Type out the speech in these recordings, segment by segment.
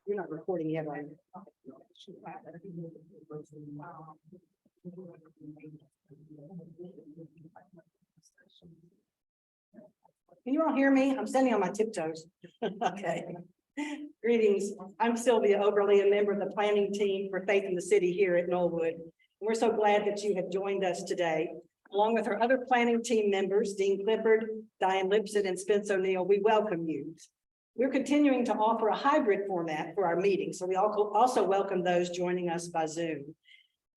You're not recording yet, are you? Can you all hear me? I'm standing on my tiptoes. Okay. Greetings. I'm Sylvia Oberly, a member of the planning team for Faith in the City here at Knollwood. We're so glad that you have joined us today. Along with our other planning team members, Dean Clifford, Diane Lipson, and Spence O'Neill, we welcome you. We're continuing to offer a hybrid format for our meetings, so we also welcome those joining us by Zoom.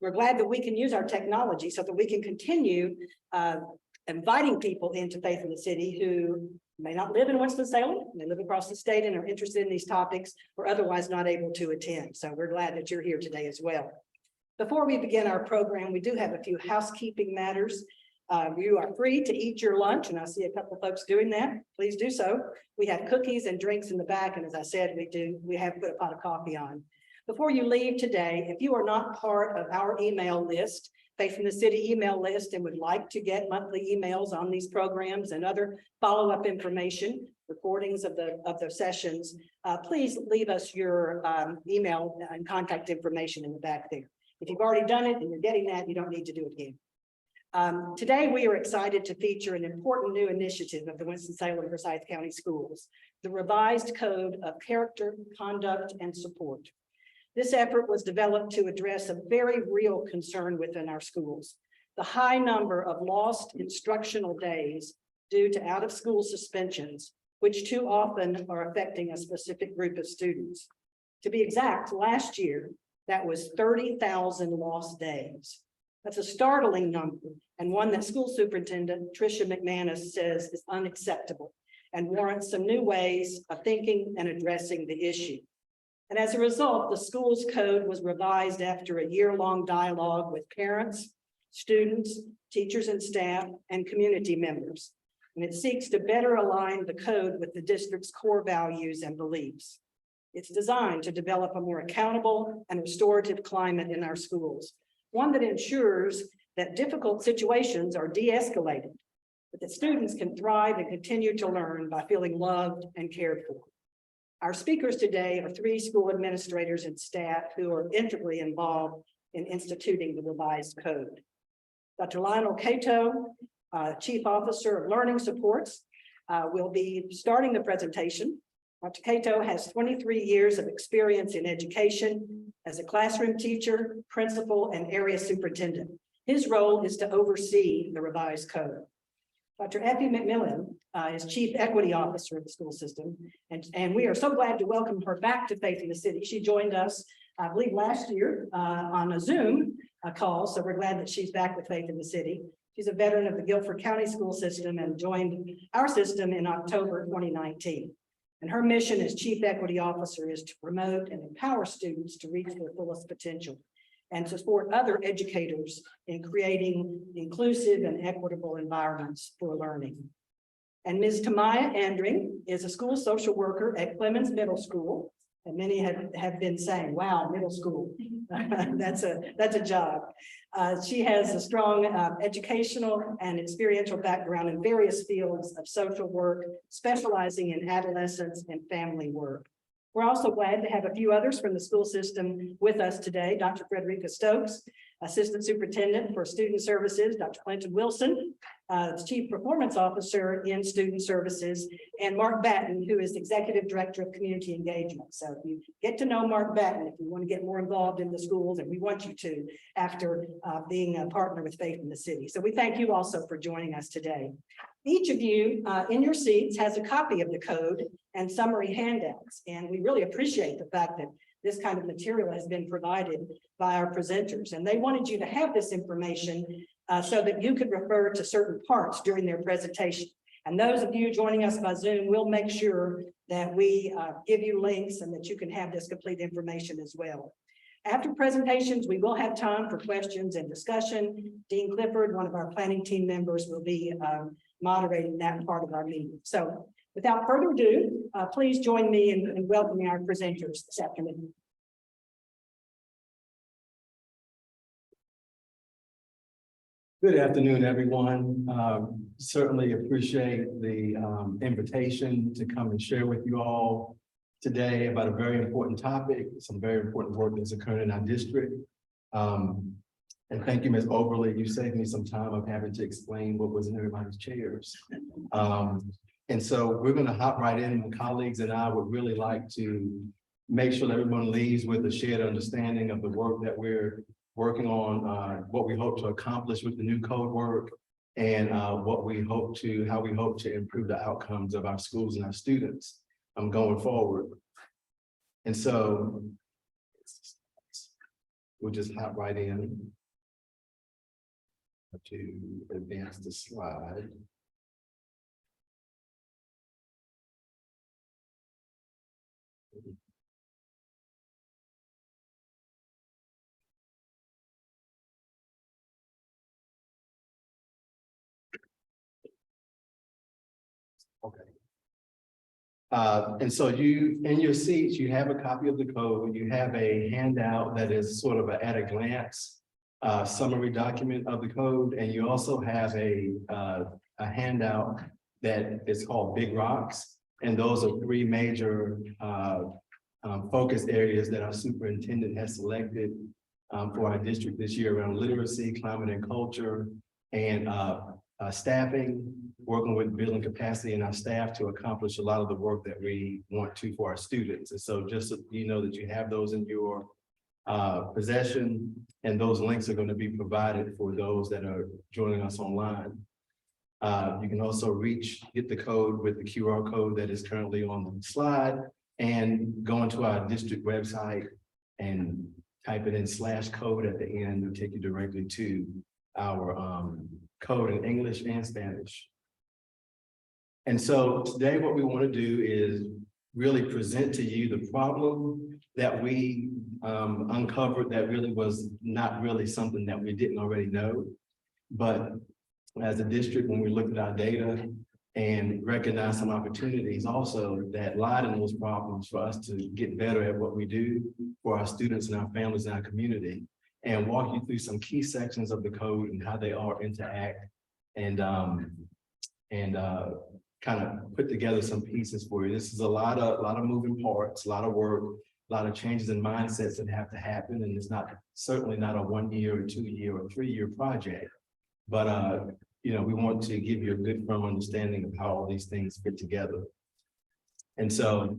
We're glad that we can use our technology so that we can continue inviting people into Faith in the City who may not live in Winston-Salem, they live across the state and are interested in these topics or otherwise not able to attend. So we're glad that you're here today as well. Before we begin our program, we do have a few housekeeping matters. You are free to eat your lunch, and I see a couple of folks doing that. Please do so. We have cookies and drinks in the back, and as I said, we have put a pot of coffee on. Before you leave today, if you are not part of our email list, Faith in the City email list, and would like to get monthly emails on these programs and other follow-up information, recordings of the sessions, please leave us your email and contact information in the back there. If you've already done it and you're getting that, you don't need to do it again. Today, we are excited to feature an important new initiative of the Winston-Salem Forsyth County Schools, the revised Code of Character, Conduct, and Support. This effort was developed to address a very real concern within our schools, the high number of lost instructional days due to out-of-school suspensions, which too often are affecting a specific group of students. To be exact, last year, that was 30,000 lost days. That's a startling number, and one that School Superintendent Tricia McManus says is unacceptable and warrants some new ways of thinking and addressing the issue. And as a result, the school's code was revised after a year-long dialogue with parents, students, teachers and staff, and community members. And it seeks to better align the code with the district's core values and beliefs. It's designed to develop a more accountable and restorative climate in our schools, one that ensures that difficult situations are de-escalated, but that students can thrive and continue to learn by feeling loved and cared for. Our speakers today are 3 school administrators and staff who are integrally involved in instituting the revised code. Dr. Lionel Cato, Chief Officer of Learning Supports, will be starting the presentation. Dr. Cato has 23 years of experience in education as a classroom teacher, principal, and area superintendent. His role is to oversee the revised code. Dr. Effie McMillan is Chief Equity Officer of the school system, and we are so glad to welcome her back to Faith in the City. She joined us, I believe, last year on a Zoom call, so we're glad that she's back with Faith in the City. She's a veteran of the Guilford County school system and joined our system in October 2019. And her mission as Chief Equity Officer is to promote and empower students to reach their fullest potential and to support other educators in creating inclusive and equitable environments for learning. And Ms. Tamaya Andring is a school social worker at Clemens Middle School. And many have been saying, wow, middle school, that's a job. She has a strong educational and experiential background in various fields of social work, specializing in adolescence and family work. We're also glad to have a few others from the school system with us today. Dr. Frederica Stokes, Assistant Superintendent for Student Services, Dr. Clinton Wilson, Chief Performance Officer in Student Services, and Mark Batten, who is Executive Director of Community Engagement. So if you get to know Mark Batten, if you want to get more involved in the schools, and we want you to after being a partner with Faith in the City. So we thank you also for joining us today. Each of you in your seats has a copy of the code and summary handouts, and we really appreciate the fact that this kind of material has been provided by our presenters, and they wanted you to have this information so that you could refer to certain parts during their presentation. And those of you joining us by Zoom, we'll make sure that we give you links and that you can have this complete information as well. After presentations, we will have time for questions and discussion. Dean Clifford, one of our planning team members, will be moderating that part of our meeting. So without further ado, please join me in welcoming our presenters this afternoon. Good afternoon, everyone. Certainly appreciate the invitation to come and share with you all today about a very important topic, some very important work that's occurring in our district. And thank you, Ms. Overly. You saved me some time of having to explain what was in everybody's chairs. And so we're going to hop right in. My colleagues and I would really like to make sure that everyone leaves with a shared understanding of the work that we're working on, what we hope to accomplish with the new code work, and how we hope to improve the outcomes of our schools and our students going forward. And so we'll just hop right in to advance the slide. Okay. And so you, in your seats, you have a copy of the code. You have a handout that is sort of at a glance summary document of the code, and you also have a handout that is called Big Rocks, and those are three major focus areas that our superintendent has selected for our district this year around literacy, climate and culture, and staffing, working with building capacity in our staff to accomplish a lot of the work that we want to for our students. And so just so you know that you have those in your possession, and those links are going to be provided for those that are joining us online. You can also get the code with the QR code that is currently on the slide, and go into our district website and type it in /code at the end. It'll take you directly to our code in English and Spanish. And so today what we want to do is really present to you the problem that we uncovered that really was not really something that we didn't already know. But as a district, when we looked at our data and recognized some opportunities also that lied in those problems for us to get better at what we do for our students and our families and our community, and walk you through some key sections of the code and how they all interact, and kind of put together some pieces for you. This is a lot of moving parts, a lot of work, a lot of changes in mindsets that have to happen, and it's certainly not a 1 year or 2 year or 3 year project. But you know, we want to give you a good firm understanding of how all these things fit together. And so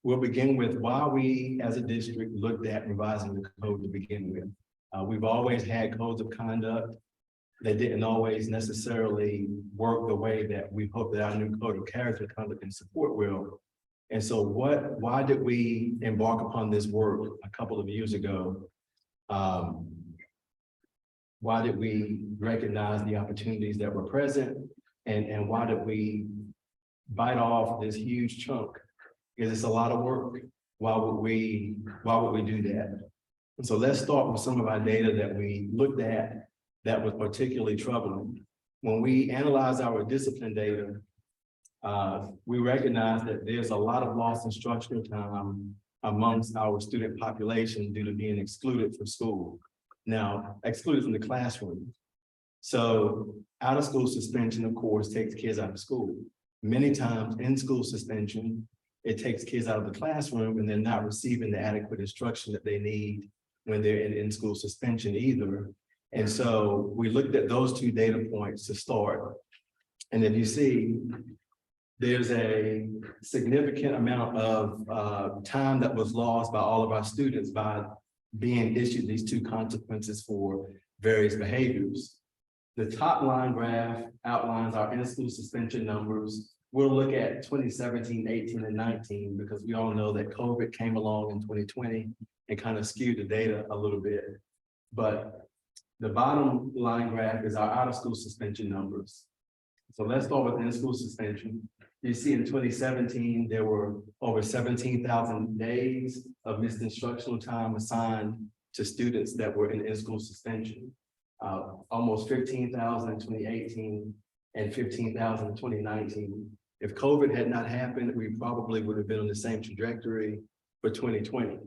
we'll begin with why we as a district looked at revising the code to begin with. We've always had codes of conduct that didn't always necessarily work the way that we hope that our new code of character, conduct, and support will. And so why did we embark upon this work a couple of years ago? Why did we recognize the opportunities that were present, and why did we bite off this huge chunk Because it's a lot of work. Why would we do that? And so let's start with some of our data that we looked at that was particularly troubling. When we analyze our discipline data, we recognize that there's a lot of lost instructional time amongst our student population due to being excluded from school. Now, excluded from the classroom. So out of school suspension, of course, takes kids out of school. Many times in school suspension, it takes kids out of the classroom and they're not receiving the adequate instruction that they need when they're in school suspension either. And so we looked at those two data points to start. And if you see, there's a significant amount of time that was lost by all of our students by being issued these two consequences for various behaviors. The top line graph outlines our in-school suspension numbers. We'll look at 2017, 18, and 19 because we all know that COVID came along in 2020 and kind of skewed the data a little bit. But the bottom line graph is our out-of-school suspension numbers. So let's start with in-school suspension. You see in 2017, there were over 17,000 days of missed instructional time assigned to students that were in school suspension. Almost 15,000 in 2018 and 15,000 in 2019. If COVID had not happened, we probably would have been on the same trajectory for 2020.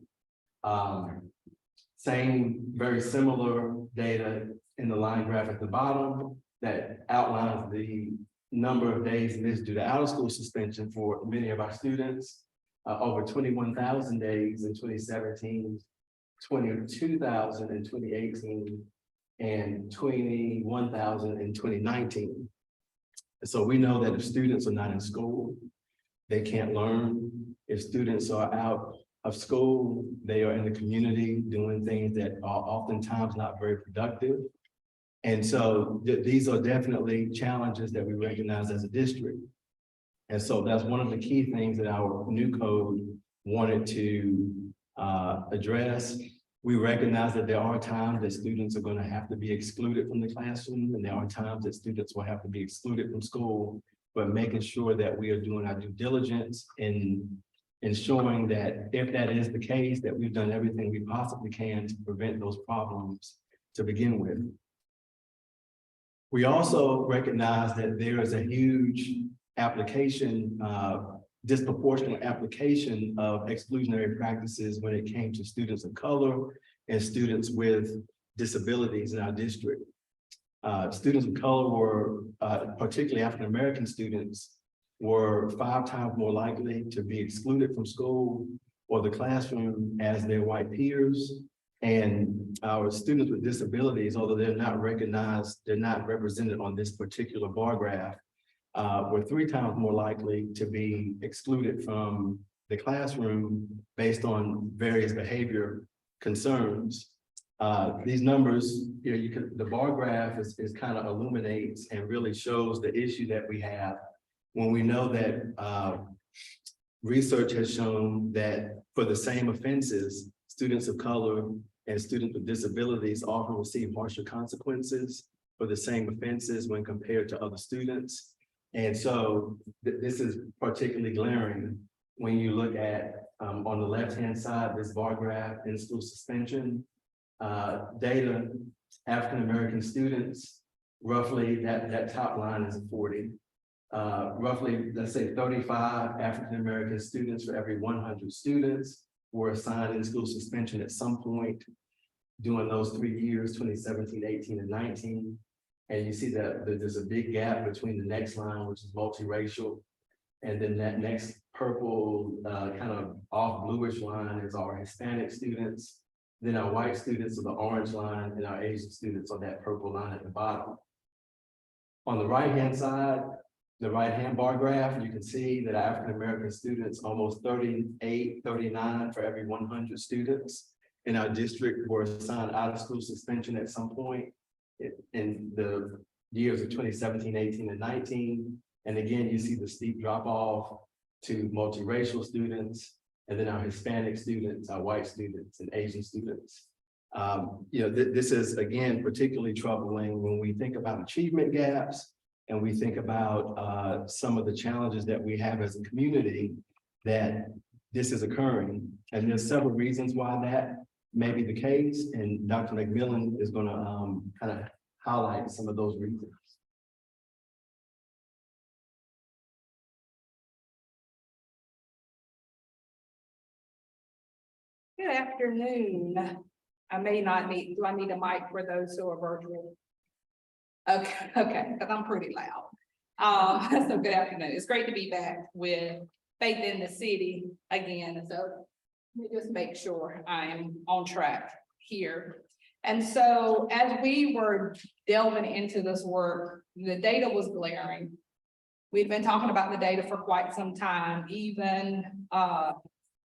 Same, very similar data in the line graph at the bottom that outlines the number of days missed due to out-of-school suspension for many of our students. Over 21,000 days in 2017, 22,000 in 2018, and 21,000 in 2019. So we know that if students are not in school, they can't learn. If students are out of school, they are in the community doing things that are oftentimes not very productive. And so these are definitely challenges that we recognize as a district. And so that's one of the key things that our new code wanted to address. We recognize that there are times that students are going to have to be excluded from the classroom, and there are times that students will have to be excluded from school, but making sure that we are doing our due diligence in ensuring that if that is the case, that we've done everything we possibly can to prevent those problems to begin with. We also recognize that there is a huge application, disproportionate application of exclusionary practices when it came to students of color and students with disabilities in our district. Students of color were, particularly African-American students, were 5 times more likely to be excluded from school or the classroom as their white peers. And our students with disabilities, although they're not recognized, they're not represented on this particular bar graph, were 3 times more likely to be excluded from the classroom based on various behavior concerns. These numbers, the bar graph is kind of illuminates and really shows the issue that we have when we know that research has shown that for the same offenses, students of color and students with disabilities often receive harsher consequences for the same offenses when compared to other students. And so this is particularly glaring when you look at on the left-hand side, this bar graph in school suspension data, African-American students, roughly that top line is 40. Roughly, let's say 35 African-American students for every 100 students were assigned in school suspension at some point during those 3 years, 2017, 18, and 19. And you see that there's a big gap between the next line, which is multiracial, and then that next purple kind of off bluish line is our Hispanic students. Then our white students are the orange line, and our Asian students are that purple line at the bottom. On the right-hand side, the right-hand bar graph, you can see that African-American students, almost 38, 39 for every 100 students in our district were assigned out of school suspension at some point in the years of 2017, 18, and 19. And again, you see the steep drop off to multiracial students, and then our Hispanic students, our white students, and Asian students. This is, again, particularly troubling when we think about achievement gaps and we think about some of the challenges that we have as a community that this is occurring. And there's several reasons why that may be the case, and Dr. McMillan is gonna kind of highlight some of those reasons. Good afternoon. I may not need, do I need a mic for those who are virtual? Okay, because I'm pretty loud. So good afternoon. It's great to be back with Faith in the City again. So let me just make sure I'm on track here. And so as we were delving into this work, the data was glaring. We've been talking about the data for quite some time, even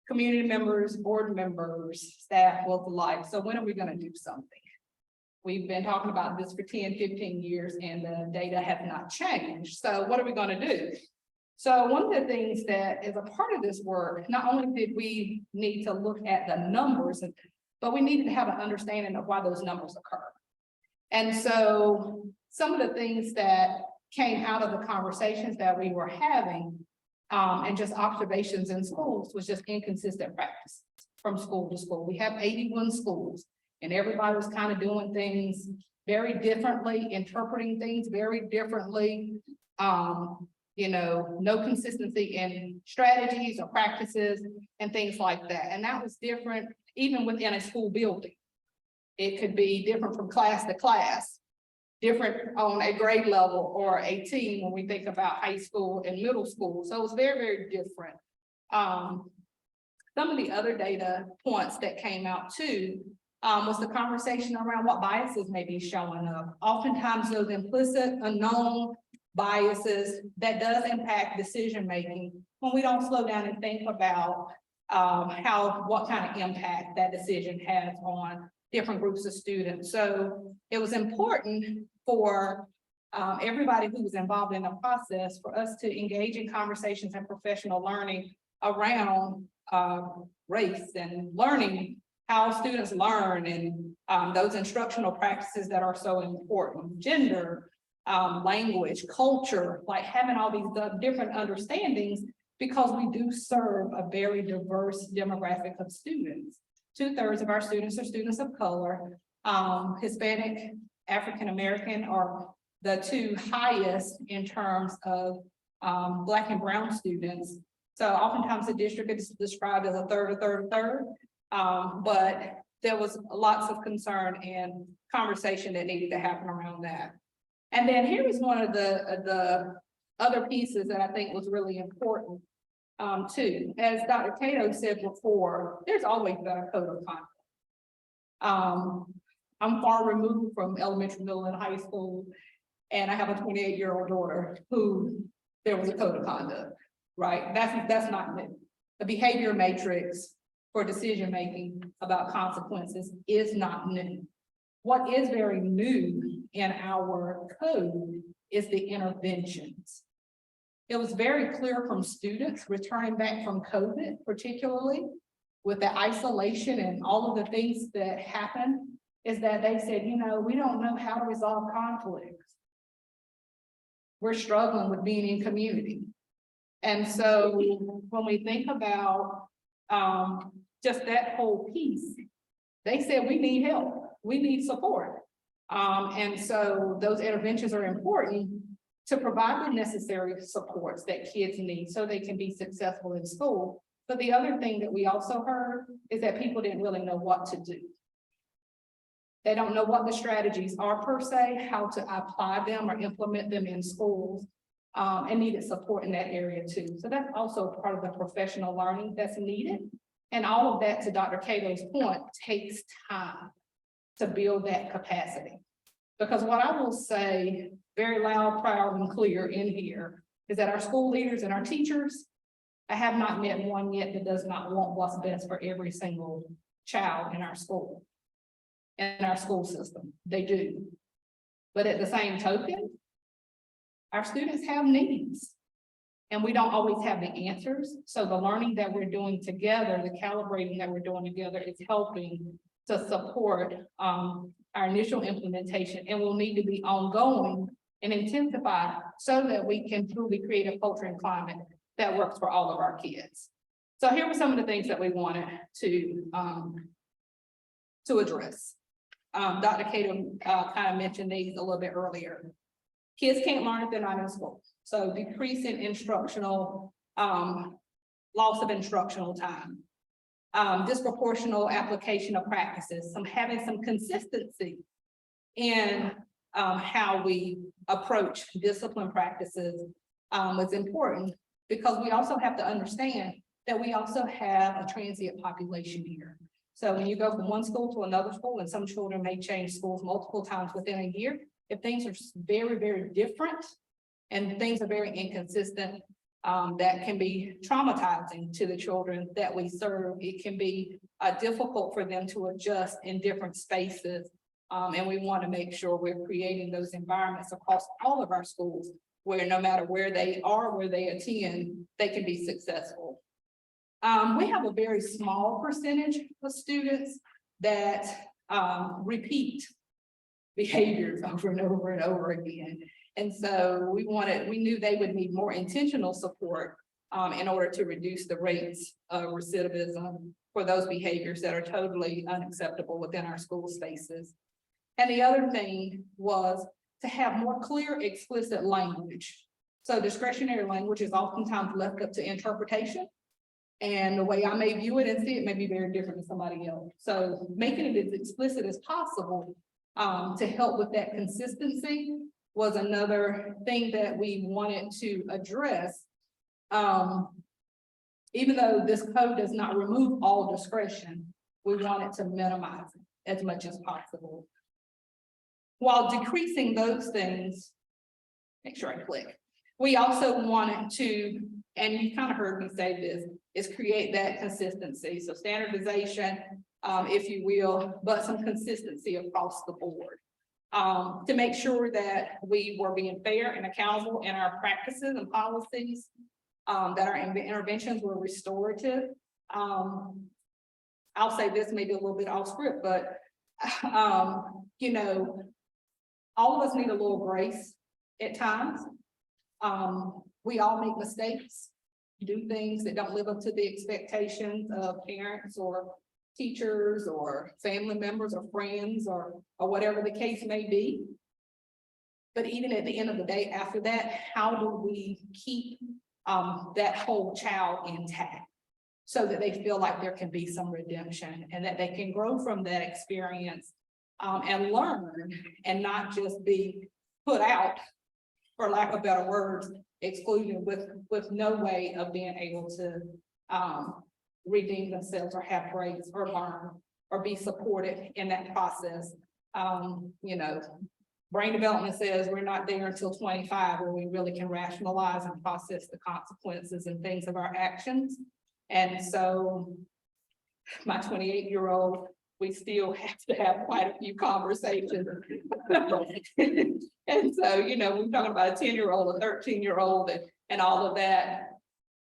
community members, board members, staff, both alike. So when are we going to do something? We've been talking about this for 10, 15 years and the data have not changed. So what are we going to do? So one of the things that is a part of this work, not only did we need to look at the numbers, but we needed to have an understanding of why those numbers occur. And so some of the things that came out of the conversations that we were having and just observations in schools was just inconsistent practice from school to school. We have 81 schools and everybody was kind of doing things very differently, interpreting things very differently. You know, no consistency in strategies or practices and things like that. And that was different even within a school building. It could be different from class to class, different on a grade level or a team when we think about high school and middle school. So it was very, very different. Some of the other data points that came out too was the conversation around what biases may be showing up. Oftentimes those implicit, unknown biases that does impact decision-making when we don't slow down and think about what kind of impact that decision has on different groups of students. So it was important for everybody who was involved in the process for us to engage in conversations and professional learning around race and learning how students learn and those instructional practices that are so important, gender, language, culture, like having all these different understandings, because we do serve a very diverse demographic of students. 2/3 of our students are students of color. Hispanic, African-American are the two highest in terms of Black and brown students. So oftentimes the district is described as a third. But there was lots of concern and conversation that needed to happen around that. And then here is one of the other pieces that I think was really important too. As Dr. Cato said before, there's always been a code of conduct. I'm far removed from elementary, middle, and high school, and I have a 28-year-old daughter who there was a code of conduct, right? That's not new. The behavior matrix for decision-making about consequences is not new. What is very new in our code is the interventions. It was very clear from students returning back from COVID, particularly with the isolation and all of the things that happened, is that they said, you know, we don't know how to resolve conflicts. We're struggling with being in community. And so when we think about just that whole piece, they said we need help, we need support. And so those interventions are important to provide the necessary supports that kids need so they can be successful in school. But the other thing that we also heard is that people didn't really know what to do. They don't know what the strategies are per se, how to apply them or implement them in schools, and needed support in that area too. So that's also part of the professional learning that's needed. And all of that, to Dr. Cato's point, takes time to build that capacity. Because what I will say very loud, proud, and clear in here is that our school leaders and our teachers, I have not met one yet that does not want what's best for every single child in our school, in our school system. They do. But at the same token, our students have needs. And we don't always have the answers. So the learning that we're doing together, the calibrating that we're doing together is helping to support our initial implementation, and will need to be ongoing and intensified so that we can truly create a culture and climate that works for all of our kids. So here were some of the things that we wanted to address. Dr. Cato kind of mentioned these a little bit earlier. Kids can't learn if they're not in school. So decreasing instructional, loss of instructional time. Disproportional application of practices, having some consistency in how we approach discipline practices is important, because we also have to understand that we also have a transient population here. So when you go from one school to another school, and some children may change schools multiple times within a year, if things are very, very different and things are very inconsistent, that can be traumatizing to the children that we serve. It can be difficult for them to adjust in different spaces. And we want to make sure we're creating those environments across all of our schools where no matter where they are, where they attend, they can be successful. We have a very small percentage of students that repeat behaviors over and over and over again. And so we knew they would need more intentional support in order to reduce the rates of recidivism for those behaviors that are totally unacceptable within our school spaces. And the other thing was to have more clear, explicit language. So discretionary language is oftentimes left up to interpretation. And the way I may view it and see it may be very different than somebody else. So making it as explicit as possible to help with that consistency was another thing that we wanted to address. Even though this code does not remove all discretion, we wanted to minimize it as much as possible. While decreasing those things, make sure I click. We also wanted to, and you kind of heard me say this, is create that consistency. So standardization, if you will, but some consistency across the board. To make sure that we were being fair and accountable in our practices and policies, that our interventions were restorative. I'll say this maybe a little bit off script, but you know, all of us need a little grace at times. We all make mistakes, do things that don't live up to the expectations of parents or teachers or family members or friends or whatever the case may be. But even at the end of the day, after that, how do we keep that whole child intact so that they feel like there can be some redemption and that they can grow from that experience and learn and not just be put out, for lack of better words, exclusion with no way of being able to redeem themselves or have breaks or learn or be supported in that process. You know, brain development says we're not there until 25 where we really can rationalize and process the consequences and things of our actions. And so my 28-year-old, we still have to have quite a few conversations. And so, you know, we're talking about a 10-year-old, a 13-year-old and all of that,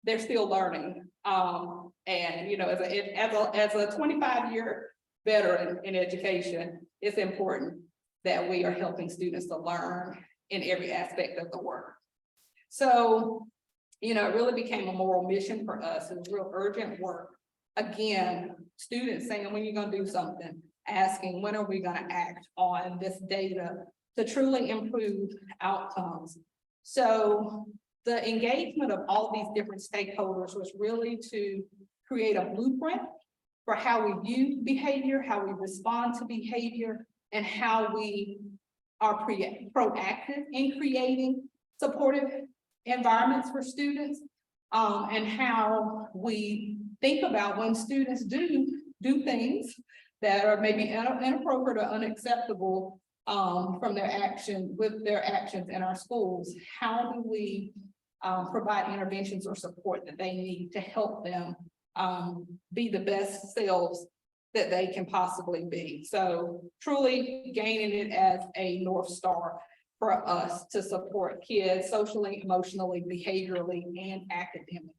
they're still learning. And, you know, as a 25-year veteran in education, it's important that we are helping students to learn in every aspect of the work. So, you know, it really became a moral mission for us. It was real urgent work. Again, students saying, when are you going to do something? Asking, when are we going to act on this data to truly improve outcomes? So the engagement of all these different stakeholders was really to create a blueprint for how we view behavior, how we respond to behavior, and how we are proactive in creating supportive environments for students, and how we think about when students do things that are maybe inappropriate or unacceptable from their actions in our schools. How do we provide interventions or support that they need to help them be the best selves that they can possibly be? So truly gaining it as a North Star for us to support kids socially, emotionally, behaviorally, and academically.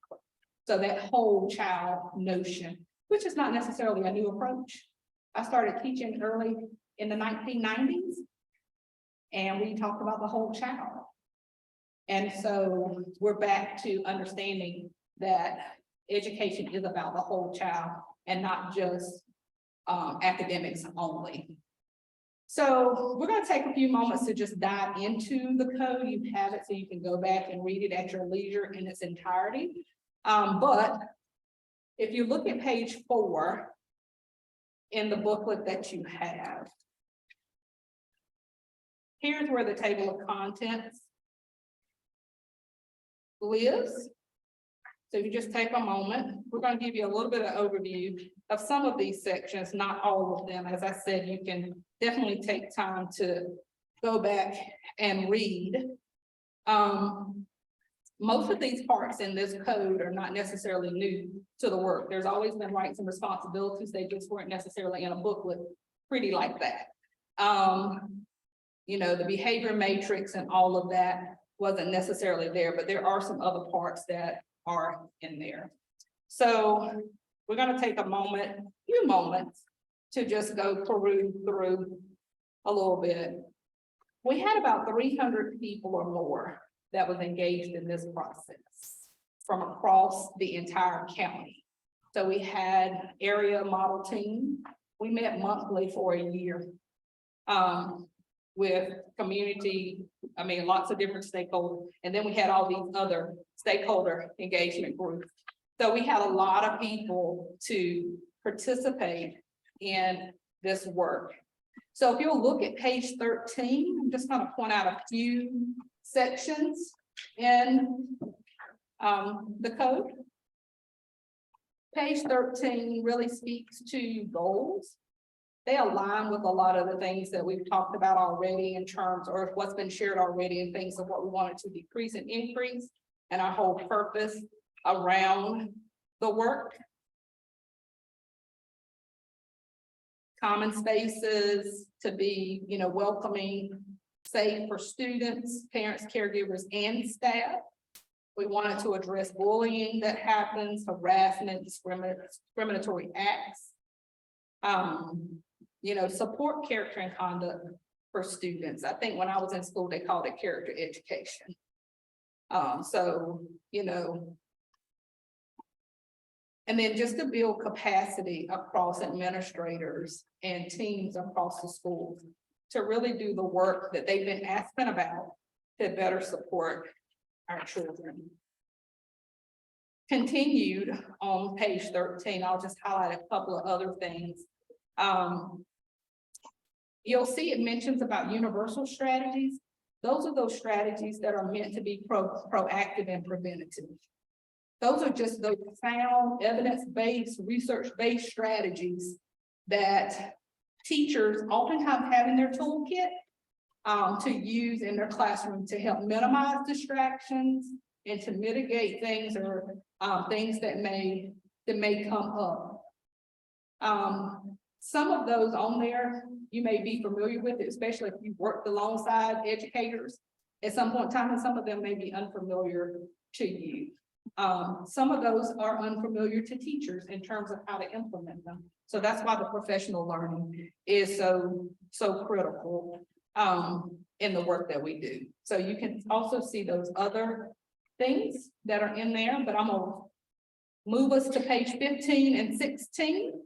So that whole child notion, which is not necessarily a new approach. I started teaching early in the 1990s, and we talked about the whole child. And so we're back to understanding that education is about the whole child and not just academics only. So we're going to take a few moments to just dive into the code. You have it so you can go back and read it at your leisure in its entirety. But if you look at page 4 in the booklet that you have, here's where the table of contents lives. So if you just take a moment, we're going to give you a little bit of overview of some of these sections, not all of them. As I said, you can definitely take time to go back and read. Most of these parts in this code are not necessarily new to the work. There's always been rights and responsibilities. They just weren't necessarily in a booklet pretty like that. You know, the behavior matrix and all of that wasn't necessarily there, but there are some other parts that are in there. So we're going to take a few moments to just go peruse through a little bit. We had about 300 people or more that was engaged in this process from across the entire county. So we had area model team. We met monthly for a year with community, lots of different stakeholders. And then we had all these other stakeholder engagement groups. So we had a lot of people to participate in this work. So if you'll look at page 13, I'm just going to point out a few sections in the code. Page 13 really speaks to goals. They align with a lot of the things that we've talked about already in terms of what's been shared already and things of what we wanted to decrease and increase and our whole purpose around the work. Common spaces to be, welcoming, safe for students, parents, caregivers, and staff. We wanted to address bullying that happens, harassment, discriminatory acts. Support character and conduct for students. I think when I was in school, they called it character education. And then just to build capacity across administrators and teams across the schools to really do the work that they've been asking about to better support our children. Continued on page 13, I'll just highlight a couple of other things. You'll see it mentions about universal strategies. Those are those strategies that are meant to be proactive and preventative. Those are just those sound, evidence-based, research-based strategies that teachers oftentimes have in their toolkit to use in their classroom to help minimize distractions and to mitigate things or things that may come up. Some of those on there you may be familiar with, especially if you worked alongside educators at some point in time, and some of them may be unfamiliar to you. Some of those are unfamiliar to teachers in terms of how to implement them. So that's why the professional learning is so critical in the work that we do. So you can also see those other things that are in there, but I'm gonna move us to page 15 and 16.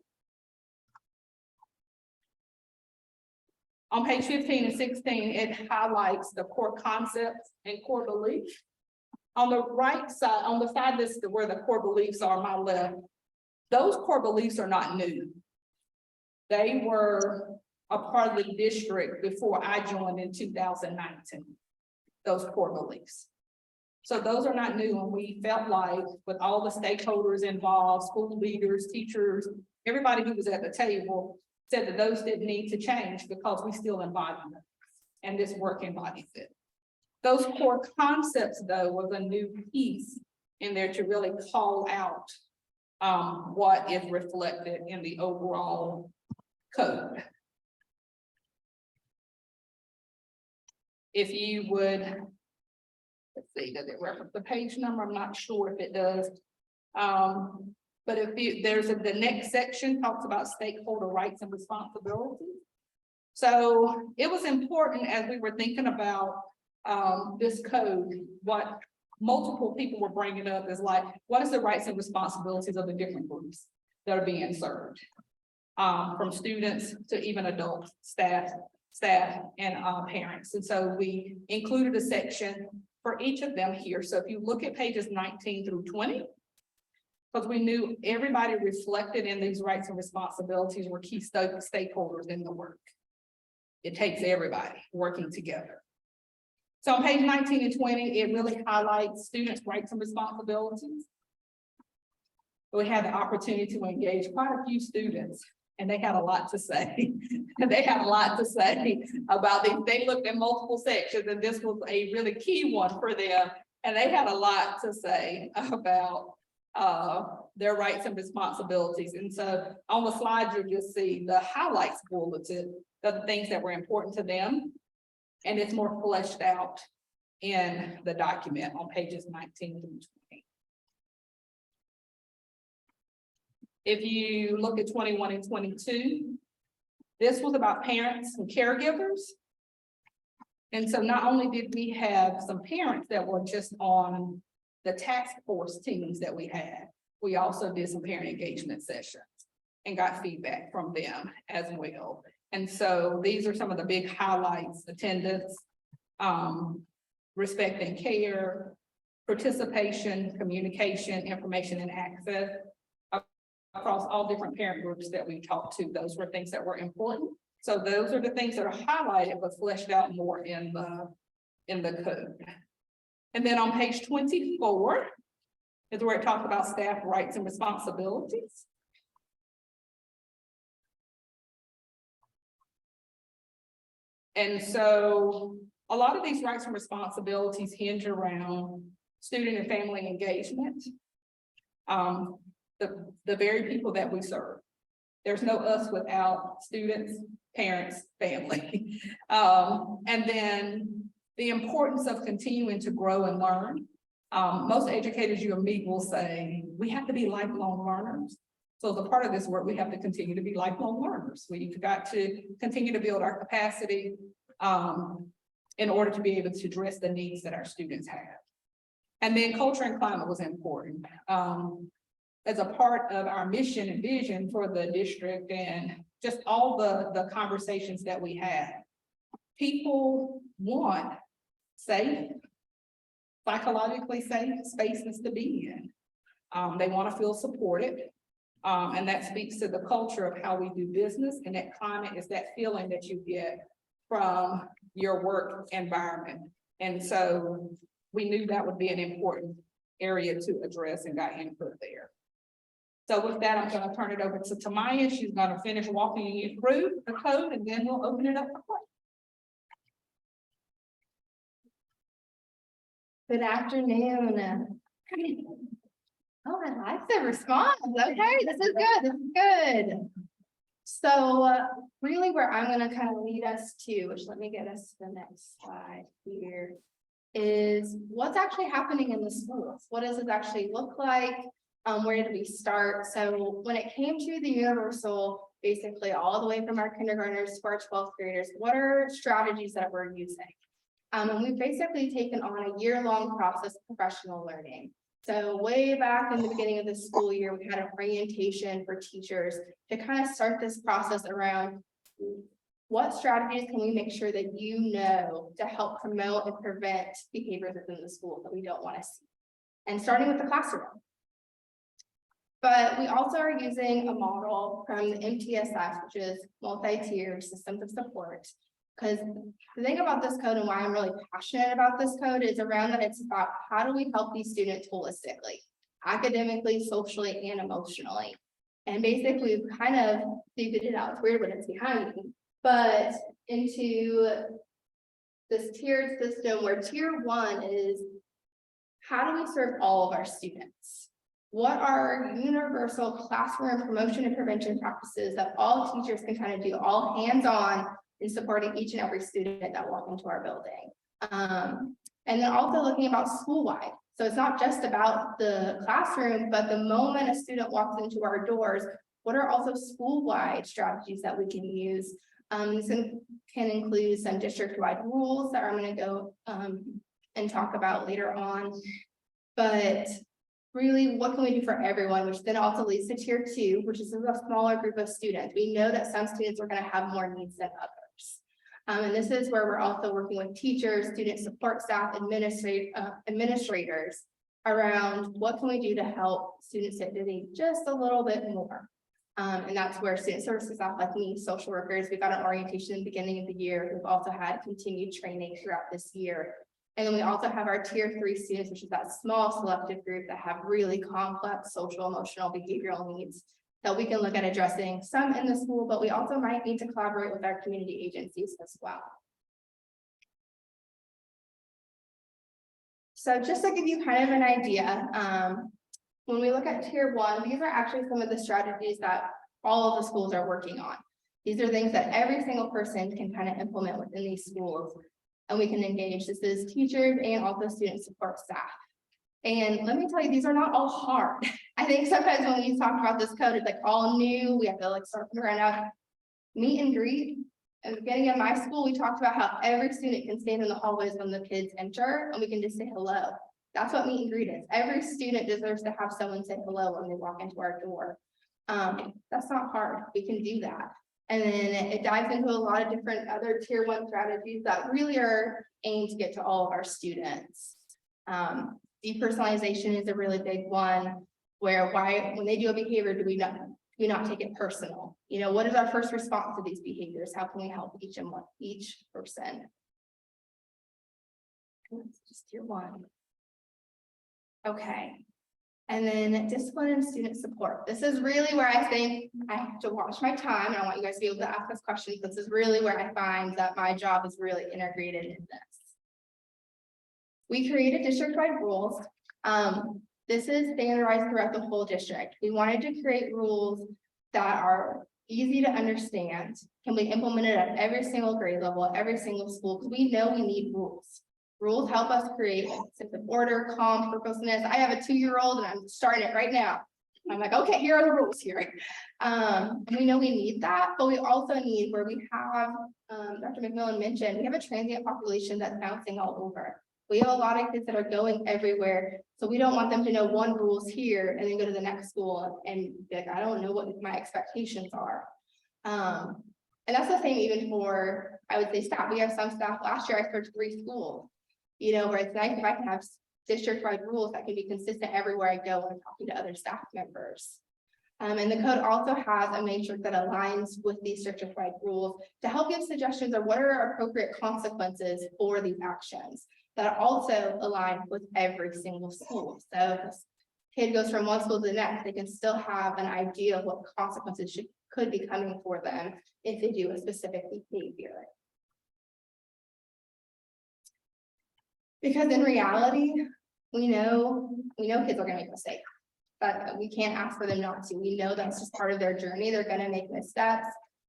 On page 15 and 16, it highlights the core concepts and core beliefs. On the right side, on the side that's where the core beliefs are on my left, those core beliefs are not new. They were a part of the district before I joined in 2019, those core beliefs. So those are not new, and we felt like with all the stakeholders involved, school leaders, teachers, everybody who was at the table said that those didn't need to change because we still embody them, and this work embodies it. Those core concepts, though, was a new piece in there to really call out what is reflected in the overall code. If you would, let's see, does it reference the page number? I'm not sure if it does. But if there's the next section talks about stakeholder rights and responsibilities. So it was important as we were thinking about this code, what multiple people were bringing up is like, what is the rights and responsibilities of the different groups that are being served? From students to even adults, staff and parents. And so we included a section for each of them here. So if you look at pages 19 through 20, because we knew everybody reflected in these rights and responsibilities were key stakeholders in the work. It takes everybody working together. So on page 19 and 20, it really highlights students' rights and responsibilities. We had the opportunity to engage quite a few students, and they had a lot to say. They had a lot to say about these. They looked at multiple sections, and this was a really key one for them. And they had a lot to say about their rights and responsibilities. And so on the slide, you'll just see the highlights bulleted of the things that were important to them. And it's more fleshed out in the document on pages 19 through 20. If you look at 21 and 22, this was about parents and caregivers. And so not only did we have some parents that were just on the task force teams that we had, we also did some parent engagement sessions and got feedback from them as well. And so these are some of the big highlights: attendance, respect and care, participation, communication, information and access across all different parent groups that we talked to. Those were things that were important. So those are the things that are highlighted but fleshed out more in the code. And then on page 24 is where it talks about staff rights and responsibilities. And so a lot of these rights and responsibilities hinge around student and family engagement. The very people that we serve. There's no us without students, parents, family. And then the importance of continuing to grow and learn. Most educators you meet will say, we have to be lifelong learners. So as a part of this work, we have to continue to be lifelong learners. We've got to continue to build our capacity in order to be able to address the needs that our students have. And then culture and climate was important. As a part of our mission and vision for the district and just all the conversations that we had, people want safe, psychologically safe spaces to be in. They want to feel supported. And that speaks to the culture of how we do business, and that climate is that feeling that you get from your work environment. And so we knew that would be an important area to address and got input there. So with that, I'm going to turn it over to Tamaya. She's going to finish walking you through the code, and then we'll open it up for questions. Good afternoon. Oh, I like the response. Okay, this is good. This is good. So really where I'm going to kind of lead us to, which let me get us to the next slide here, is what's actually happening in the schools. What does it actually look like? Where did we start? So when it came to the universal, basically all the way from our kindergartners to our 12th graders, what are strategies that we're using? And we've basically taken on a year-long process of professional learning. So way back in the beginning of the school year, we had an orientation for teachers to kind of start this process around what strategies can we make sure that you know to help promote and prevent behaviors within the school that we don't want to see. And starting with the classroom. But we also are using a model from the MTSS, which is multi-tier systems of support. Because the thing about this code and why I'm really passionate about this code is around that it's about how do we help these students holistically, academically, socially, and emotionally. And basically we've kind of figured it out. It's weird when it's behind me, but into this tiered system where tier 1 is how do we serve all of our students? What are universal classroom promotion and prevention practices that all teachers can kind of do, all hands-on in supporting each and every student that walk into our building. And then also looking about school-wide. So it's not just about the classroom, but the moment a student walks into our doors, what are also school-wide strategies that we can use? This can include some district-wide rules that I'm going to go and talk about later on. But really, what can we do for everyone, which then also leads to tier 2, which is a smaller group of students. We know that some students are going to have more needs than others. And this is where we're also working with teachers, student support staff, administrators around what can we do to help students that need just a little bit more. And that's where student services staff like me, social workers, we've got an orientation in the beginning of the year. We've also had continued training throughout this year. And then we also have our tier 3 students, which is that small selective group that have really complex social, emotional, behavioral needs that we can look at addressing, some in the school, but we also might need to collaborate with our community agencies as well. So just to give you kind of an idea, when we look at tier 1, these are actually some of the strategies that all of the schools are working on. These are things that every single person can kind of implement within these schools, and we can engage. This is teachers and also student support staff. And let me tell you, these are not all hard. I think sometimes when we talk about this code, it's like all new. We have to like start figuring out meet and greet. At the beginning of my school, we talked about how every student can stand in the hallways when the kids enter, and we can just say hello. That's what meet and greet is. Every student deserves to have someone say hello when they walk into our door. That's not hard. We can do that. And then it dives into a lot of different other tier 1 strategies that really are aimed to get to all of our students. Depersonalization is a really big one, where when they do a behavior, do we not take it personal? You know, what is our first response to these behaviors? How can we help each person? That's just tier 1. Okay. And then discipline and student support. This is really where I think I have to watch my time, and I want you guys to be able to ask us questions. This is really where I find that my job is really integrated in this. We created district-wide rules. This is standardized throughout the whole district. We wanted to create rules that are easy to understand, can be implemented at every single grade level, every single school, because we know we need rules. Rules help us create a sense of order, calm, purposeness. I have a 2-year-old and I'm starting it right now. I'm like, okay, here are the rules here. We know we need that, but we also need where we have, Dr. McMillan mentioned, we have a transient population that's bouncing all over. We have a lot of kids that are going everywhere. So we don't want them to know one rules here and then go to the next school and be like, I don't know what my expectations are. And that's the same even for, I would say, staff. We have some staff. Last year I started 3 schools. You know, where it's nice if I can have district-wide rules that can be consistent everywhere I go when I'm talking to other staff members. And the code also has a matrix that aligns with these district-wide rules to help give suggestions of what are appropriate consequences for these actions that also align with every single school. So if a kid goes from one school to the next, they can still have an idea of what consequences could be coming for them if they do a specific behavior. Because in reality, we know kids are going to make mistakes, but we can't ask for them not to. We know that's just part of their journey. They're going to make missteps.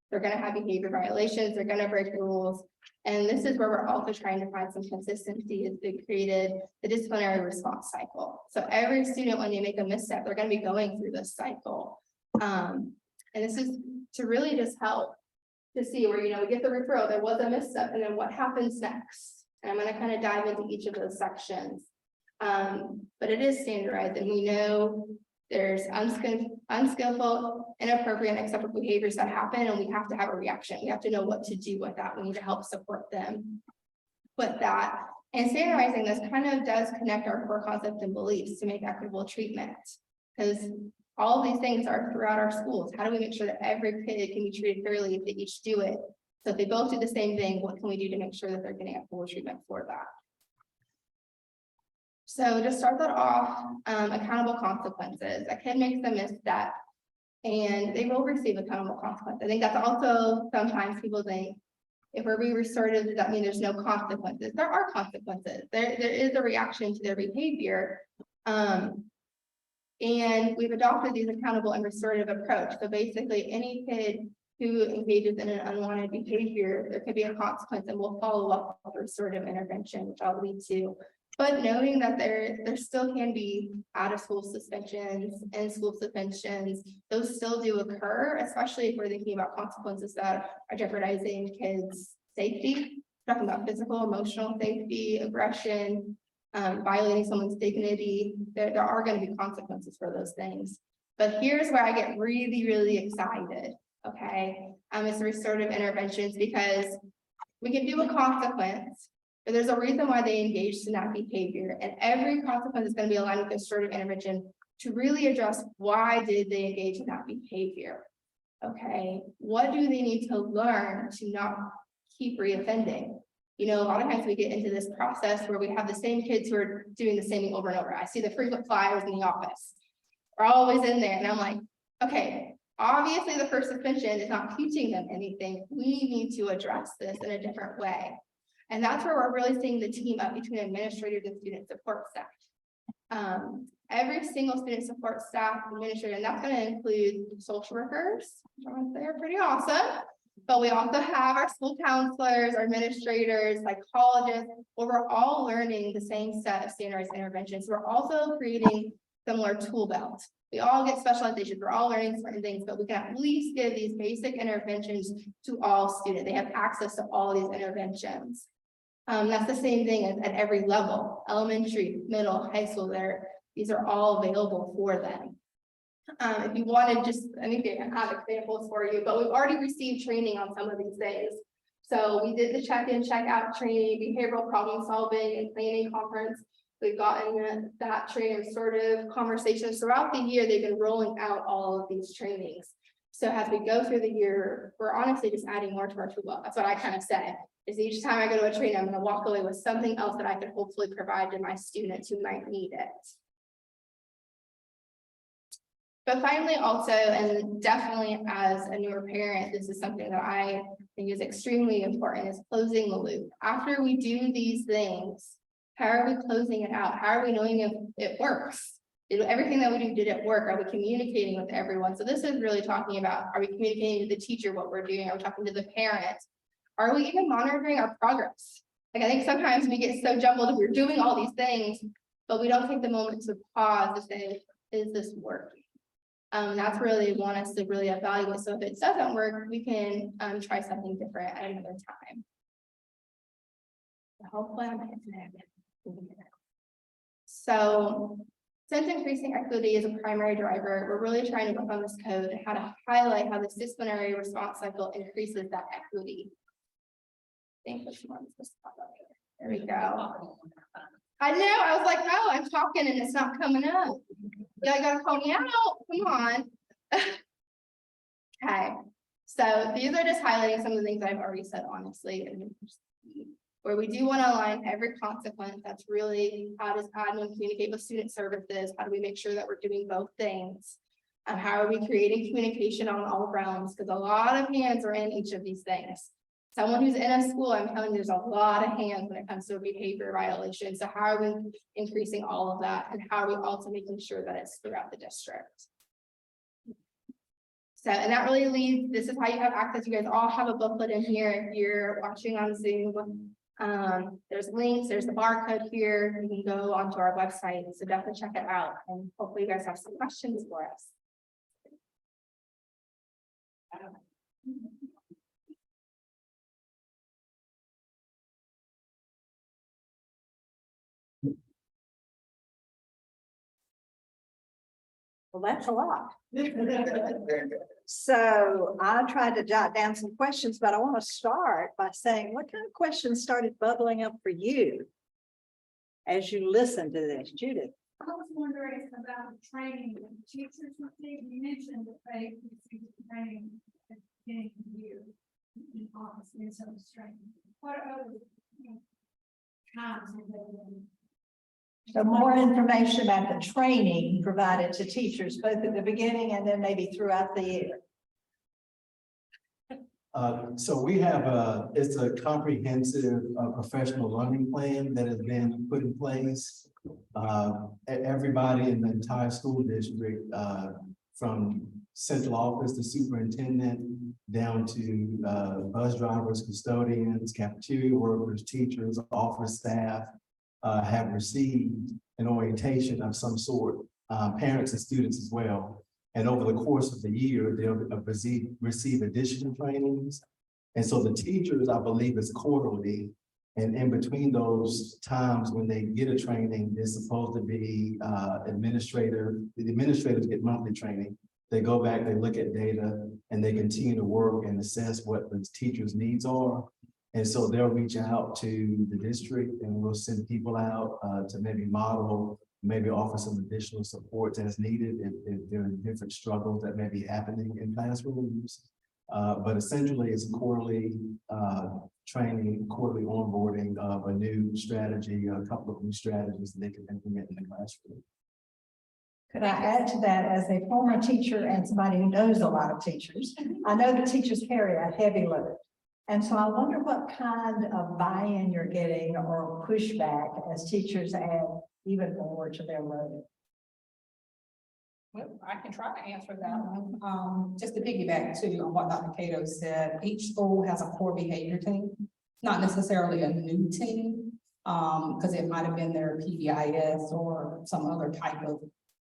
They're going to have behavior violations. They're going to break the rules. And this is where we're also trying to find some consistency as they created the disciplinary response cycle. So every student, when they make a misstep, they're going to be going through this cycle. And this is to really just help to see where, we get the referral, there was a misstep, and then what happens next. And I'm going to kind of dive into each of those sections. But it is standardized, and we know there's unskillful, inappropriate, and acceptable behaviors that happen, and we have to have a reaction. We have to know what to do with that. We need to help support them with that. And standardizing this kind of does connect our core concepts and beliefs to make equitable treatment, because all of these things are throughout our schools. How do we make sure that every kid can be treated fairly if they each do it? So if they both do the same thing, what can we do to make sure that they're getting equitable treatment for that? So to start that off, accountable consequences. A kid makes a misstep and they will receive accountable consequences. I think that's also sometimes people think, if we're being restorative, does that mean there's no consequences? There are consequences. There is a reaction to their behavior. And we've adopted these accountable and restorative approach. So basically any kid who engages in an unwanted behavior, there could be a consequence, and we'll follow up with restorative intervention, which I'll lead to. But knowing that there still can be out of school suspensions and school suspensions, those still do occur, especially if we're thinking about consequences that are jeopardizing kids' safety. talking about physical, emotional safety, aggression, violating someone's dignity. There are going to be consequences for those things. But here's where I get really, really excited. Okay, it's restorative interventions, because we can do a consequence, but there's a reason why they engaged in that behavior, and every consequence is going to be aligned with restorative intervention to really address why did they engage in that behavior. Okay, what do they need to learn to not keep reoffending? You know, a lot of times we get into this process where we have the same kids who are doing the same thing over and over. I see the frequent flyers in the office. We're always in there, and I'm like, okay, obviously the first suspension is not teaching them anything. We need to address this in a different way. And that's where we're really seeing the team up between administrators and student support staff. Every single student support staff, administrator, and that's going to include social workers, which I want to say are pretty awesome. But we also have our school counselors, our administrators, psychologists, where we're all learning the same set of standardized interventions. We're also creating similar tool belt. We all get specializations. We're all learning certain things, but we can at least give these basic interventions to all students. They have access to all these interventions. That's the same thing at every level, elementary, middle, high school. These are all available for them. If you wanted, just, I think I have examples for you, but we've already received training on some of these things. So we did the check-in, check-out training, behavioral problem solving and planning conference. We've gotten that training sort of conversations throughout the year. They've been rolling out all of these trainings. So as we go through the year, we're honestly just adding more to our toolbox. That's what I kind of say, is each time I go to a training, I'm going to walk away with something else that I could hopefully provide to my students who might need it. But finally, also, and definitely as a newer parent, this is something that I think is extremely important, is closing the loop. After we do these things, how are we closing it out? How are we knowing if it works? Did everything that we do, did it work? Are we communicating with everyone? So this is really talking about, are we communicating to the teacher what we're doing? Are we talking to the parents? Are we even monitoring our progress? Like, I think sometimes we get so jumbled, we're doing all these things, but we don't take the moment to pause to say, is this working? That's really want us to really evaluate. So if it doesn't work, we can try something different at another time. Hopefully I'm getting there. So since increasing equity is a primary driver, we're really trying to work on this code and how to highlight how this disciplinary response cycle increases that equity. I think which one's this spot up here. There we go. I know, I was like, oh, I'm talking and it's not coming up. Yeah, I gotta call me out. Come on. Okay, so these are just highlighting some of the things I've already said, honestly, and where we do want to align every consequence. That's really how does admin communicate with student services? How do we make sure that we're doing both things? How are we creating communication on all realms? Because a lot of hands are in each of these things. Someone who's in a school, I'm telling you, there's a lot of hands when it comes to a behavior violation. So how are we increasing all of that? And how are we also making sure that it's throughout the district? So, and that really leads, this is how you have access. You guys all have a booklet in here if you're watching on Zoom. There's links, there's the barcode here. You can go onto our website. So definitely check it out. And hopefully you guys have some questions for us. Well, that's a lot. So I tried to jot down some questions, but I want to start by saying, what kind of questions started bubbling up for you as you listen to this, Judith? I was wondering about training teachers. You mentioned that they receive training at the beginning of the year. In office and some training. What other times have they been? So more information about the training provided to teachers, both at the beginning and then maybe throughout the year. So we have it's a comprehensive professional learning plan that has been put in place. Everybody in the entire school district, from central office to superintendent, down to bus drivers, custodians, cafeteria workers, teachers, office staff, have received an orientation of some sort, parents and students as well. And over the course of the year, they'll receive additional trainings. And so the teachers, I believe, is quarterly. And in between those times when they get a training, it's supposed to be the administrators get monthly training. They go back, they look at data, and they continue to work and assess what the teachers' needs are. And so they'll reach out to the district and we'll send people out to maybe model, maybe offer some additional support as needed if there are different struggles that may be happening in classrooms. But essentially it's quarterly training, quarterly onboarding of a new strategy, a couple of new strategies that they can implement in the classroom. Could I add to that, as a former teacher and somebody who knows a lot of teachers, I know the teachers carry a heavy load. And so I wonder what kind of buy-in you're getting or pushback as teachers add even more to their load. Well, I can try to answer that one. Just to piggyback too on what Dr. Cato said, each school has a core behavior team, not necessarily a new team, because it might have been their PBIS or some other type of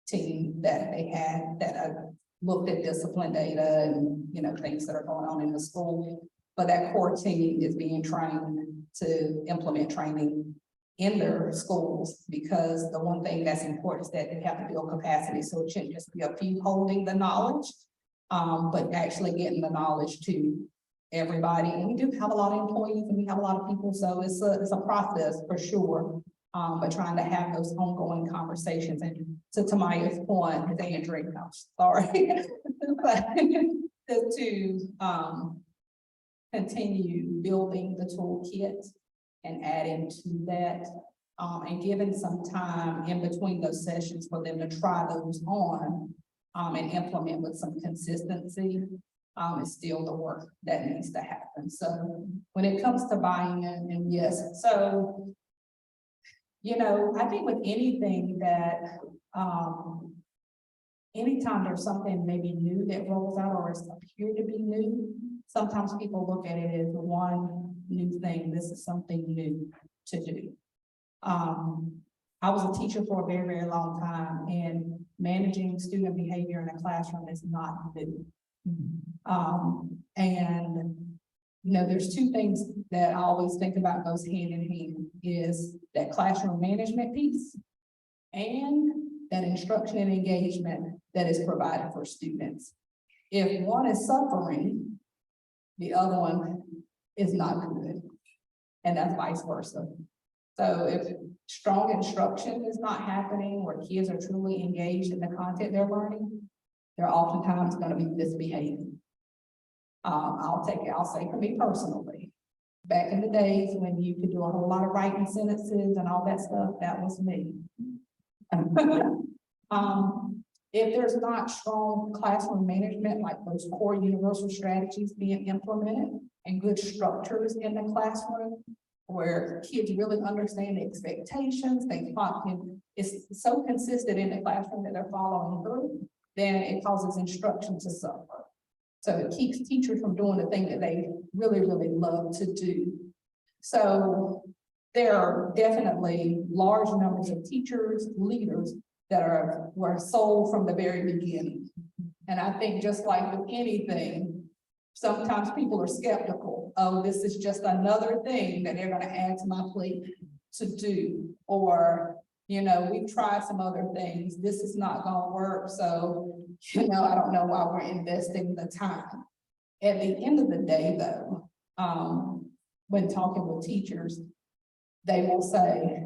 team that they had that looked at discipline data and, you know, things that are going on in the school. But that core team is being trained to implement training in their schools, because the one thing that's important is that they have to build capacity. So it shouldn't just be a few holding the knowledge, but actually getting the knowledge to everybody. And we do have a lot of employees and we have a lot of people, so it's a process for sure. But trying to have those ongoing conversations, and to Tamaya's point, they ain't drinking, I'm sorry, but to continue building the toolkit and adding to that, and giving some time in between those sessions for them to try those on, and implement with some consistency, is still the work that needs to happen. So when it comes to buying in, and yes, so, you know, I think with anything that, anytime there's something maybe new that rolls out or is appear to be new, sometimes people look at it as one new thing. This is something new to do. I was a teacher for a very, very long time, and managing student behavior in a classroom is not new. And you know, there's two things that I always think about goes hand in hand, is that classroom management piece and that instruction and engagement that is provided for students. If one is suffering, the other one is not good, and that's vice versa. So if strong instruction is not happening, where kids are truly engaged in the content they're learning, they're oftentimes going to be misbehaving. I'll say for me personally, back in the days when you could do a whole lot of writing sentences and all that stuff, that was me. If there's not strong classroom management, like those core universal strategies being implemented and good structures in the classroom, where kids really understand the expectations, it's so consistent in the classroom that they're following through, then it causes instruction to suffer. So it keeps teachers from doing the thing that they really, really love to do. So there are definitely large numbers of teachers, leaders that were sold from the very beginning. And I think just like with anything, sometimes people are skeptical. Oh, this is just another thing that they're going to add to my plate to do. Or, you know, we've tried some other things. This is not going to work. So, you know, I don't know why we're investing the time. At the end of the day, though, when talking with teachers, they will say,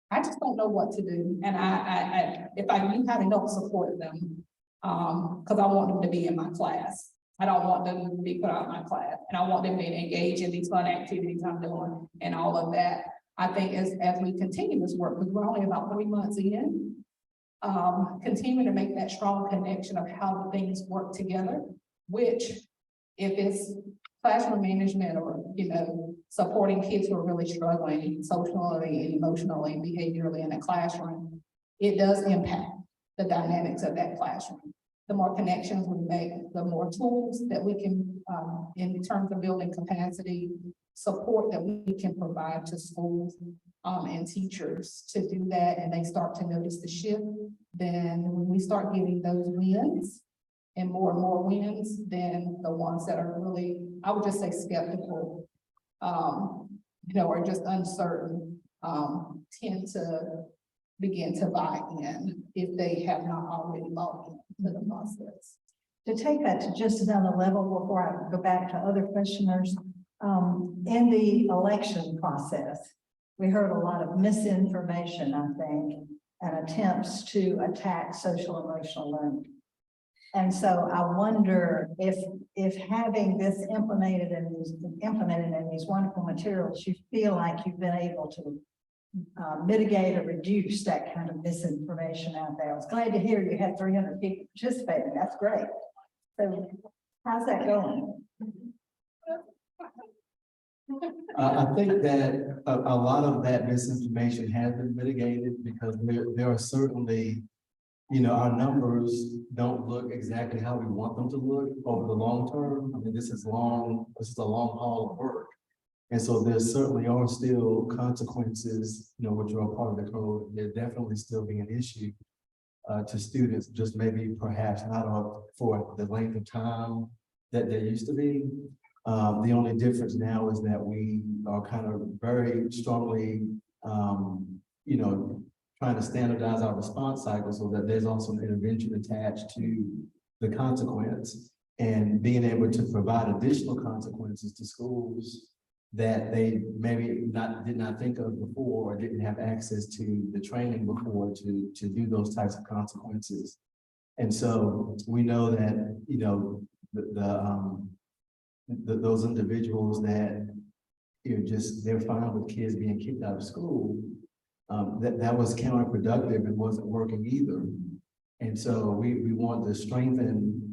I just don't know what to do. And if I knew how to help support them, because I want them to be in my class. I don't want them to be put out of my class, and I want them to engage in these fun activities I'm doing and all of that. I think as we continue this work, because we're only about 3 months in, continue to make that strong connection of how the things work together, which if it's classroom management or, you know, supporting kids who are really struggling socially, emotionally, behaviorally in the classroom, it does impact the dynamics of that classroom. The more connections we make, the more tools that we can, in terms of building capacity, support that we can provide to schools and teachers to do that, and they start to notice the shift, then when we start getting those wins and more wins than the ones that are really, I would just say skeptical. Or just uncertain, tend to begin to buy in if they have not already bought into the process. To take that to just another level before I go back to other questioners, in the election process, we heard a lot of misinformation, I think, and attempts to attack social emotional learning. And so I wonder if having this implemented in these wonderful materials, you feel like you've been able to mitigate or reduce that kind of misinformation out there. I was glad to hear you had 300 people participating. That's great. So how's that going? I think that a lot of that misinformation has been mitigated because there are certainly, our numbers don't look exactly how we want them to look over the long term. I mean, this is a long haul of work. And so there certainly are still consequences, which are a part of the code. They're definitely still being an issue to students, just maybe perhaps not for the length of time that there used to be. The only difference now is that we are kind of very strongly, trying to standardize our response cycle so that there's also an intervention attached to the consequence and being able to provide additional consequences to schools that they maybe did not think of before or didn't have access to the training before to do those types of consequences. And so we know that, those individuals that they're fine with kids being kicked out of school, that was counterproductive and wasn't working either. And so we want to strengthen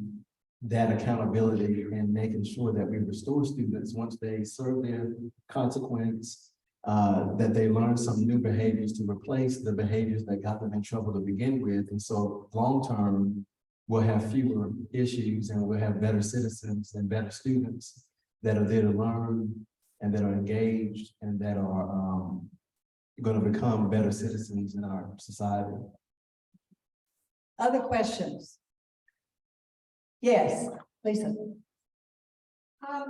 that accountability and making sure that we restore students once they serve their consequence, that they learn some new behaviors to replace the behaviors that got them in trouble to begin with. And so long-term, we'll have fewer issues and we'll have better citizens and better students that are there to learn and that are engaged and that are going to become better citizens in our society. Other questions? Yes, Lisa. How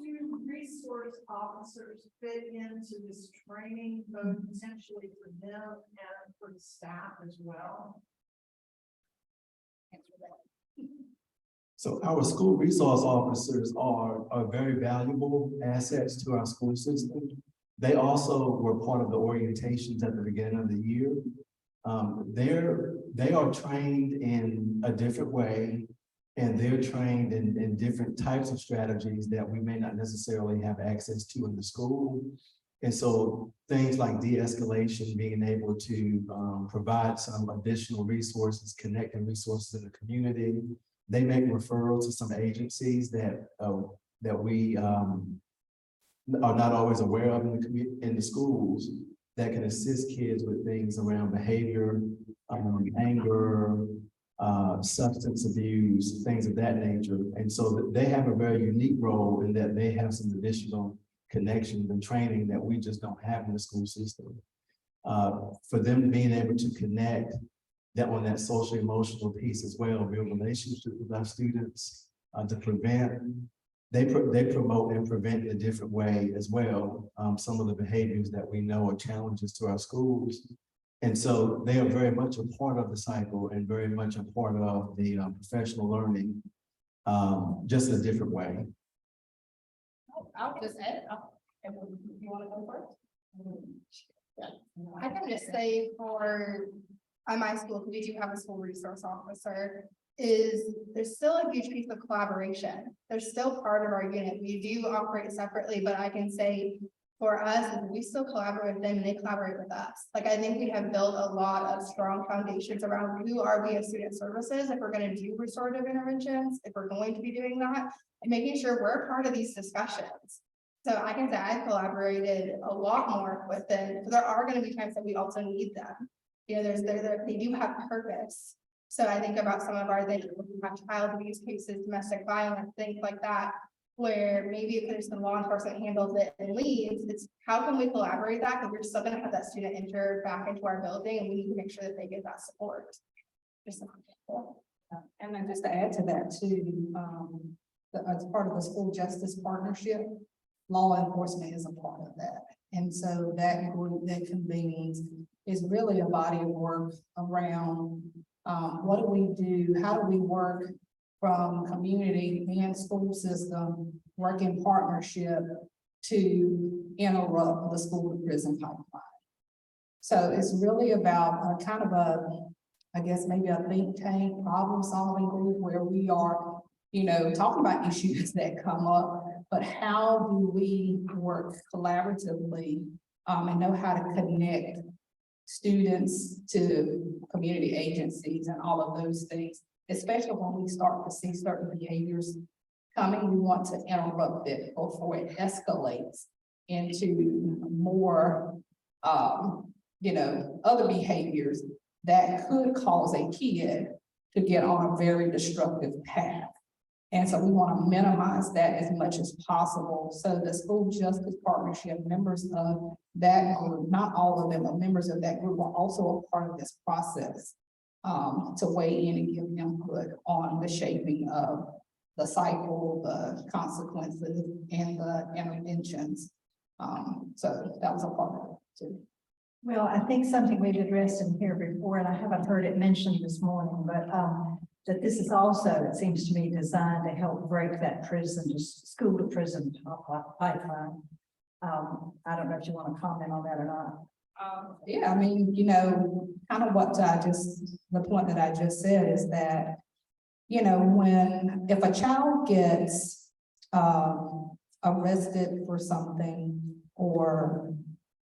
do resource officers fit into this training, both potentially for them and for the staff as well? So our school resource officers are very valuable assets to our school system. They also were part of the orientations at the beginning of the year. They are trained in a different way, and they're trained in different types of strategies that we may not necessarily have access to in the school. And so things like de-escalation, being able to provide some additional resources, connecting resources in the community. They make referrals to some agencies that we are not always aware of in the schools that can assist kids with things around behavior, anger, substance abuse, things of that nature. And so they have a very unique role in that they have some additional connections and training that we just don't have in the school system. For them being able to connect that social emotional piece as well, build relationships with our students, to prevent, they promote and prevent in a different way as well, some of the behaviors that we know are challenges to our schools. And so they are very much a part of the cycle and very much a part of the professional learning, just in a different way. I'll just add, if you want to go first? I can just say for my school, because we do have a school resource officer, there's still a huge piece of collaboration. They're still part of our unit. We do operate separately, but I can say for us, we still collaborate with them and they collaborate with us. Like, I think we have built a lot of strong foundations around who are we as student services, if we're going to do restorative interventions, if we're going to be doing that, and making sure we're part of these discussions. So I can say I've collaborated a lot more with them. There are going to be times that we also need them. They do have purpose. So I think about some of our things, we have child abuse cases, domestic violence, things like that, where maybe if there's some law enforcement handles it and leaves, it's how can we collaborate that? Because we're still going to have that student enter back into our building and we need to make sure that they get that support. Just an example. And then just to add to that too, as part of the school justice partnership, law enforcement is a part of that. And so that group that convenes is really a body of work around, what do we do? How do we work from community and school system, work in partnership to interrupt the school to prison pipeline? So it's really about a kind of a, I guess, maybe a think tank, problem solving group where we are, you know, talking about issues that come up, but how do we work collaboratively and know how to connect students to community agencies and all of those things, especially when we start to see certain behaviors coming. We want to interrupt it before it escalates into more, you know, other behaviors that could cause a kid to get on a very destructive path. And so we want to minimize that as much as possible. So the school justice partnership, members of that group, not all of them, but members of that group are also a part of this process to weigh in and give input on the shaping of the cycle, the consequences, and the interventions. So that was a part of it too. Well, I think something we've addressed in here before, and I haven't heard it mentioned this morning, but that this is also, it seems to me, designed to help break that school to prison pipeline. I don't know if you want to comment on that or not. Yeah, I mean, you know, kind of what the point that I just said is that, you know, if a child gets arrested for something, or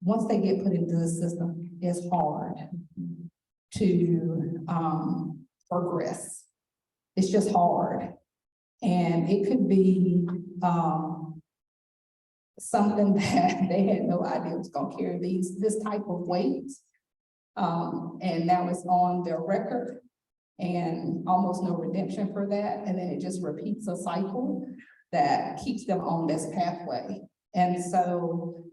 once they get put into the system, it's hard to progress. It's just hard. And it could be something that they had no idea was going to carry this type of weight. And now it's on their record and almost no redemption for that. And then it just repeats a cycle that keeps them on this pathway. And so,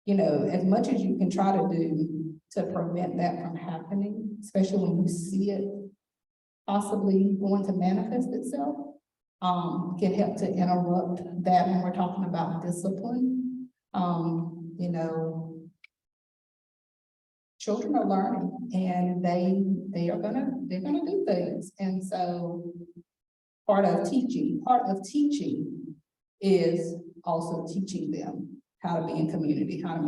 you know, as much as you can try to do to prevent that from happening, especially when you see it possibly going to manifest itself, can help to interrupt that when we're talking about discipline. You know, children are learning and they're gonna do things. And so part of teaching is also teaching them how to be in community, how to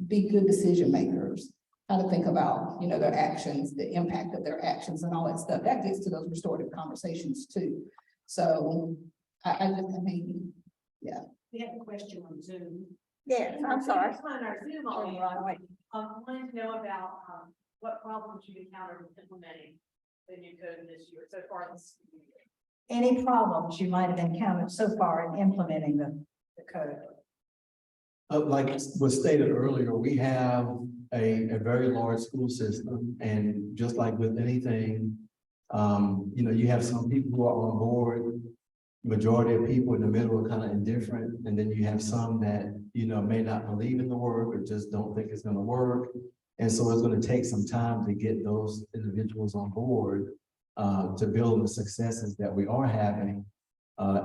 be good decision makers, how to think about, you know, their actions, the impact of their actions and all that stuff. That gets to those restorative conversations too. So I mean, yeah. We have a question on Zoom. Yes, I'm sorry. On our Zoom audience, wanted to know about, what problems you encountered with implementing the new code this year, so far this year. Any problems you might have encountered so far in implementing the code? Like was stated earlier, we have a very large school system, and just like with anything, you know, you have some people who are on board, majority of people in the middle are kind of indifferent, and then you have some that, you know, may not believe in the work or just don't think it's going to work. And so it's going to take some time to get those individuals on board to build the successes that we are having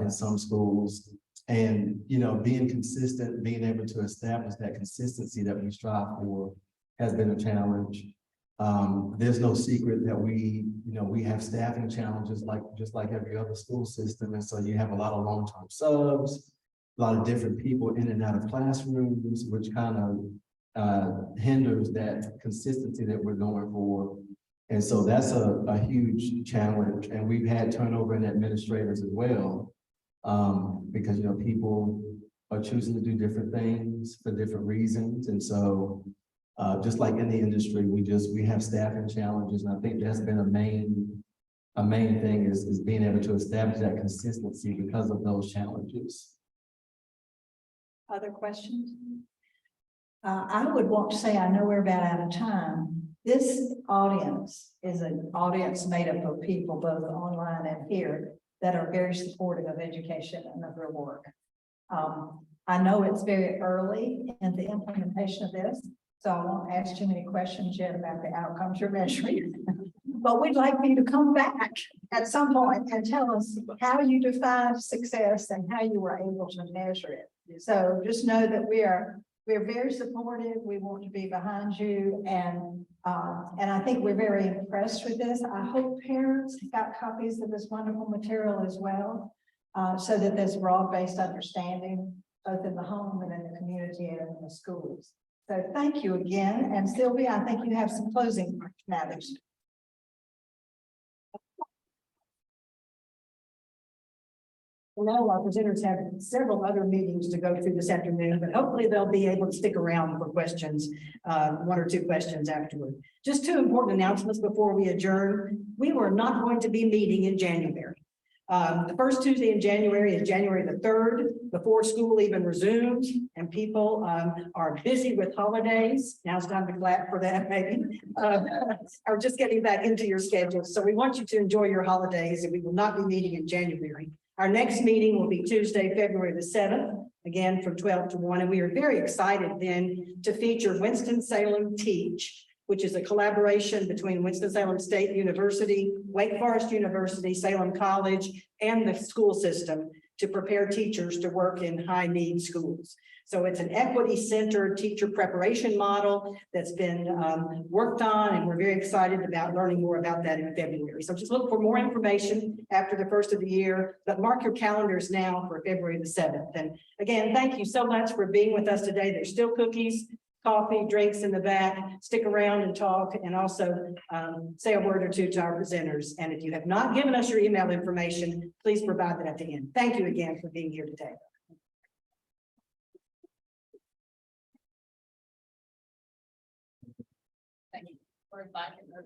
in some schools. And, you know, being consistent, being able to establish that consistency that we strive for has been a challenge. There's no secret that we have staffing challenges just like every other school system. And so you have a lot of long-term subs, a lot of different people in and out of classrooms, which kind of hinders that consistency that we're going for. And so that's a huge challenge. And we've had turnover in administrators as well. Because, you know, people are choosing to do different things for different reasons. And so just like in the industry, we have staffing challenges. And I think that's been a main thing is being able to establish that consistency because of those challenges. Other questions? I would want to say, I know we're about out of time. This audience is an audience made up of people both online and here that are very supportive of education and of their work. I know it's very early in the implementation of this, so I won't ask too many questions yet about the outcomes you're measuring. But we'd like for you to come back at some point and tell us how you define success and how you were able to measure it. So just know that we're very supportive. We want to be behind you and I think we're very impressed with this. I hope parents got copies of this wonderful material as well, so that there's broad-based understanding both in the home and in the community and in the schools. So thank you again. And Sylvia, I think you have some closing matters. Well, our presenters have several other meetings to go through this afternoon, but hopefully they'll be able to stick around for questions, one or two questions afterward. Just two important announcements before we adjourn. We were not going to be meeting in January. The first Tuesday in January is January the 3rd, before school even resumes, and people are busy with holidays. Now's time to clap for that, maybe. Or just getting back into your schedule. So we want you to enjoy your holidays, and we will not be meeting in January. Our next meeting will be Tuesday, February the 7th, again from 12 to 1. And we are very excited then to feature Winston-Salem Teach, which is a collaboration between Winston-Salem State University, Wake Forest University, Salem College, and the school system to prepare teachers to work in high-need schools. So it's an equity-centered teacher preparation model that's been worked on, and we're very excited about learning more about that in February. So just look for more information after the first of the year, but mark your calendars now for February the 7th. And again, thank you so much for being with us today. There's still cookies, coffee, drinks in the back. Stick around and talk, and also say a word or two to our presenters. And if you have not given us your email information, please provide that at the end. Thank you again for being here today. Thank you for inviting us.